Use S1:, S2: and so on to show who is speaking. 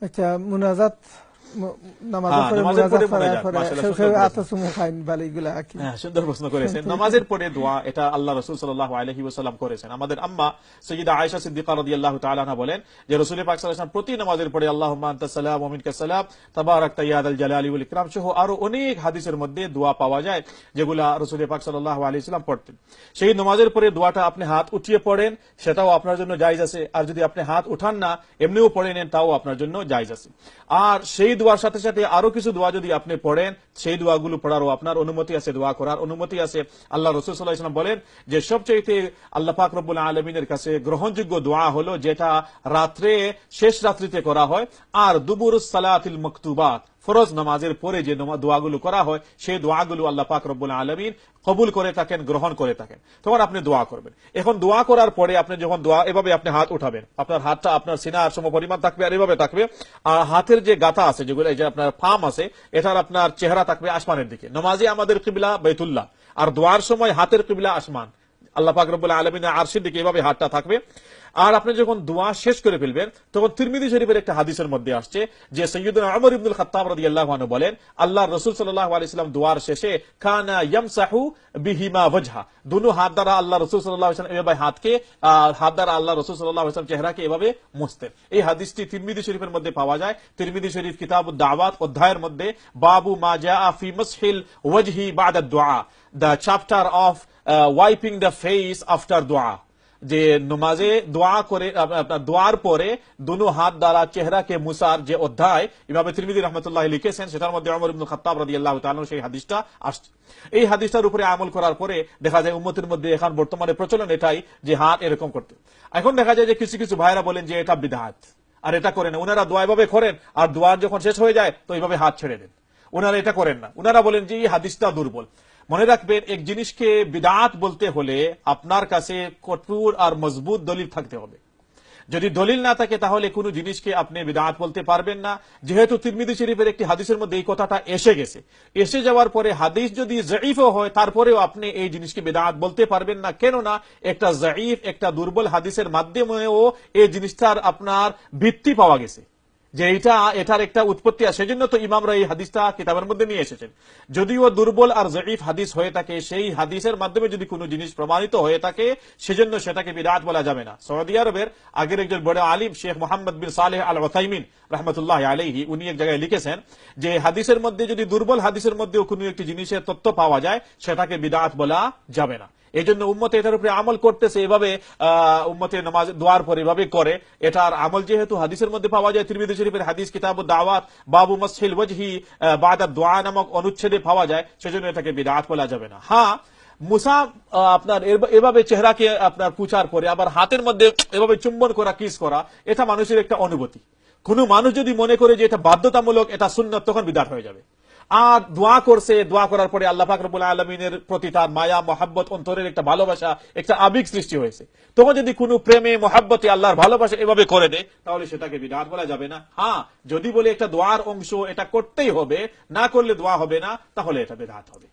S1: আচ্ছা, মুনাজাত নামাজের পরে মুনাজাত করে আতাসুমু খাইন বালিগুলা কি?
S2: হ্যাঁ, সুন্দর প্রশ্ন করেছেন। নামাজের পরে দোয়া, এটা আল্লাহ রাসূল সাল্লাল্লাহু আলাইহি ওয়াসাল্লাম করেছেন। আমাদের আম্মা সাইয়্যিদা আয়েশা সিদ্দিকা রাদিয়াল্লাহু তাআলা আনহা বলেন যে রাসূল পাক সাল্লাল্লাহু আলাইহি ওয়াসাল্লাম প্রতি নামাজের পরে আল্লাহুম্মা আনতাস সালাম ওয়া মিনকাস সালাম তাবারাকতা ইয়া যাল জালালি ওয়াল ইকরাম সহ আরো অনেক হাদিসের মধ্যে দোয়া পাওয়া যায় যেগুলা রাসূল পাক সাল্লাল্লাহু আলাইহি ওয়াসাল্লাম পড়তেন। সেই নামাজের পরে দোয়াটা আপনি হাত উঠিয়ে পড়েন, সেটাও আপনার জন্য জায়েজ আছে। আর যদি আপনি হাত উঠান না, এমনিও পড়ে নেন, তাও আপনার জন্য জায়েজ আছে। আর সেই দোয়ার সাথে সাথে আরো কিছু দোয়া যদি আপনি পড়েন, সেই দোয়াগুলো পড়ারও আপনার অনুমতি আছে, দোয়া করার অনুমতি আছে। আল্লাহ রাসূল সাল্লাল্লাহু আলাইহি ওয়াসাল্লাম বলেন যে সবচেয়ে আল্লাহ পাক রব্বুল আলামিনের কাছে গ্রহণযোগ্য দোয়া হলো যেটা রাত্রে শেষ রাত্রিতে করা হয়, আর দুবুরুস সালাতিল মাকতুবাত ফরজ নামাজের পরে যে দোয়াগুলো করা হয়, সেই দোয়াগুলো আল্লাহ পাক রব্বুল আলামিন কবুল করে থাকেন, গ্রহণ করে থাকেন। তখন আপনি দোয়া করবেন। এখন দোয়া করার পরে আপনি যখন দোয়া, এভাবে আপনি হাত উঠাবেন, আপনার হাতটা আপনার সিনার সমপরিমাণ থাকবে, আর এভাবে থাকবে। আর হাতের যে গাথা আছে, যেগুলো এই যে আপনার পাম আছে, এটার আপনার চেহারা থাকবে আসমানের দিকে। নামাজে আমাদের কিবলা বাইতুল্লাহ, আর দোয়ার সময় হাতের কিবলা আসমান, আল্লাহ পাক রব্বুল আলামিনের আরশের দিকে এভাবে হাতটা থাকবে। আর আপনি যখন দোয়া শেষ করে ফেলবেন, তখন তিরমিজি শরীফের একটা হাদিসের মধ্যে আসছে যে সাইয়্যিদুনা ওমর ইবনুল খাত্তাব রাদিয়াল্লাহু আনহু বলেন আল্লাহর রাসূল সাল্লাল্লাহু আলাইহি ওয়াসাল্লাম দোয়ার শেষে কানা ইয়ামসাহু বিহিমা ওয়াজহা, দুনো হাত দ্বারা আল্লাহ রাসূল সাল্লাল্লাহু আলাইহি ওয়াসাল্লাম এভাবে হাত দ্বারা আল্লাহ রাসূল সাল্লাল্লাহু আলাইহি ওয়াসাল্লাম চেহারাকে এভাবে মুছতেন। এই হাদিসটি তিরমিজি শরীফের মধ্যে পাওয়া যায়। তিরমিজি শরীফ কিতাবুদ দাওয়াত অধ্যায়ের মধ্যে বাবু মা জাআ ফি মাসহিল ওয়াজহি বা'দা দুআ, the chapter of wiping the face after দোয়া, যে নমাজে দোয়া করে দোয়ার পরে দুনো হাত দ্বারা চেহারাকে মুসার যে অধ্যায় ইমাম তিরমিজি রাহমাতুল্লাহ লিখেছেন, সেটার মধ্যে ওমর ইবনে খাত্তাব রাদিয়াল্লাহু তাআলা সেই হাদিসটা আসছে। এই হাদিসটার উপরে আমল করার পরে দেখা যায় উম্মতের মধ্যে এখন বর্তমানে প্রচলন এটাই যে হাত এরকম করতে। এখন দেখা যায় যে কিছু কিছু ভাইরা বলেন যে এটা বিদআত, আর এটা করেন না। ওনারা দোয়া এভাবে করেন, আর দোয়ার যখন শেষ হয়ে যায় তো এইভাবে হাত ছেড়ে দেন। ওনারা এটা করেন না। ওনারা বলেন যে এই হাদিসটা দুর্বল। মনে রাখবেন, এক জিনিসকে বিদআত বলতে হলে আপনার কাছে কঠোর আর মজবুত দলিল থাকতে হবে। যদি দলিল না থাকে তাহলে কোন জিনিসকে আপনি বিদআত বলতে পারবেন না। যেহেতু তিরমিজি শরীফের একটি হাদিসের মধ্যে এই কথাটা এসে গেছে, এসে যাওয়ার পরে হাদিস যদি জঈফও হয় তারপরেও আপনি এই জিনিসকে বিদআত বলতে পারবেন না। কেননা একটা জঈফ, একটা দুর্বল হাদিসের মাধ্যমেও এই জিনিসটার আপনার ভিত্তি পাওয়া গেছে যে এটার একটা উৎপত্তি আছে। সেজন্য তো ইমামরা এই হাদিসটা কিতাবের মধ্যে নিয়ে এসেছেন। যদিও দুর্বল আর জঈফ হাদিস হয়ে থাকে, সেই হাদিসের মাধ্যমে যদি কোনো জিনিস প্রমাণিত হয়ে থাকে, সেজন্য সেটাকে বিদআত বলা যাবে না। সৌদি আরবের আগের একজন বড় আলিম শেখ মোহাম্মদ বিন সালেহ আল উসাইমিন রাহমাতুল্লাহ আলাইহি, উনি এক জায়গায় লিখেছেন যে হাদিসের মধ্যে যদি দুর্বল হাদিসের মধ্যেও কোনো একটি জিনিসের তথ্য পাওয়া যায়, সেটাকে বিদআত বলা যাবে না। এই জন্য উম্মতে এটার উপরে আমল করতেছে, এভাবে উম্মতে নামাজ দোয়ার পর এভাবে করে। এটার আমল যেহেতু হাদিসের মধ্যে পাওয়া যায়, তিরমিজি শরীফের হাদিস কিতাবুদ দাওয়াত বাবু মাসহিল ওয়াজহি বা'দা দুআ নামক অনুচ্ছেদে পাওয়া যায়, সেজন্য এটাকে বিদআত বলা যাবে না। হ্যাঁ, মুসা আপনার এভাবে চেহারাকে আপনার পুছার পরে আবার হাতের মধ্যে এভাবে চুম্বন করা, কিস করা, এটা মানুষের একটা অনুভূতি। কোন মানুষ যদি মনে করে যে এটা বাধ্যতামূলক, এটা সুন্নাত, তখন বিদআত হয়ে যাবে। আর দোয়া করছে, দোয়া করার পরে আল্লাহ পাক রব্বুল আলামিনের প্রতি তার মায়া মহাব্বত, অন্তরের একটা ভালোবাসা, একটা আবেগ সৃষ্টি হয়েছে। তখন যদি কোনো প্রেমে মহাব্বতে আল্লাহর ভালোবাসা এভাবে করে দেয়, তাহলে সেটাকে বিদআত বলা যাবে না। হ্যাঁ, যদি বলে একটা দোয়ার অংশ, এটা করতেই হবে, না করলে দোয়া হবে না, তাহলে এটা বিদআত হবে।